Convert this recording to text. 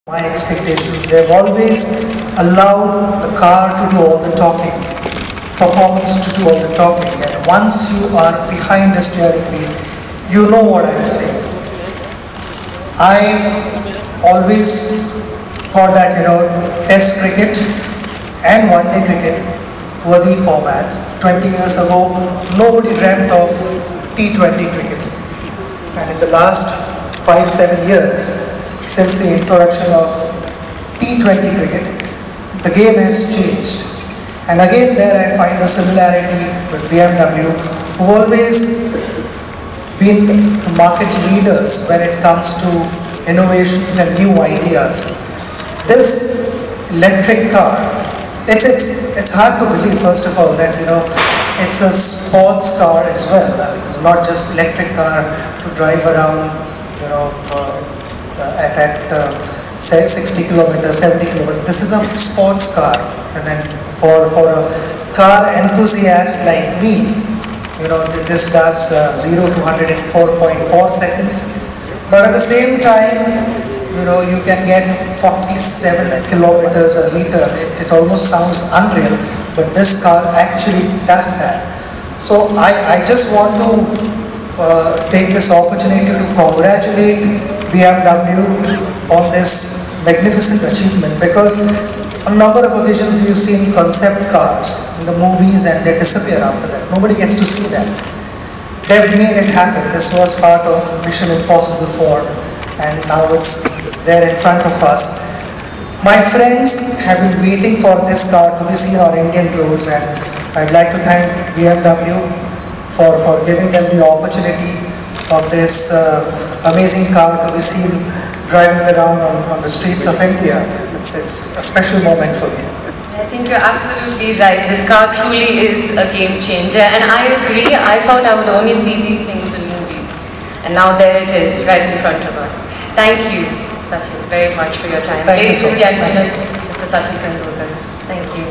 My expectations. They've always allowed the car to do all the talking, performance to do all the talking, and once you are behind the steering wheel, you know what I'm saying. I've always thought that, Test cricket and one-day cricket were the formats. 20 years ago, nobody dreamt of T20 cricket. And in the last 5-7 years, since the introduction of T20 cricket, the game has changed. And again there I find a similarity with BMW, who've always been market leaders when it comes to innovations and new ideas. This electric car, it's hard to believe, first of all, that it's a sports car as well. It's not just electric car to drive around, at 60 kilometers, 70 kilometers. This is a sports car, and then for a car enthusiast like me, this does 0 to 100 in 4.4 seconds. But at the same time, you can get 47 kilometers a liter. It almost sounds unreal, but this car actually does that. So I just want to take this opportunity to congratulate BMW on this magnificent achievement, because on a number of occasions we've seen concept cars in the movies and they disappear after that. Nobody gets to see that. They've made it happen. This was part of Mission Impossible 4, and now it's there in front of us. My friends have been waiting for this car to be seen on Indian roads, and I'd like to thank BMW for giving them the opportunity of this amazing car to be seen driving around on the streets of India. It's a special moment for me. I think you're absolutely right. This car truly is a game changer, and I agree. I thought I would only see these things in movies, and now there it is right in front of us. Thank you, Sachin, very much for your time. Ladies and gentlemen, Mr. Sachin Tendulkar. Thank you.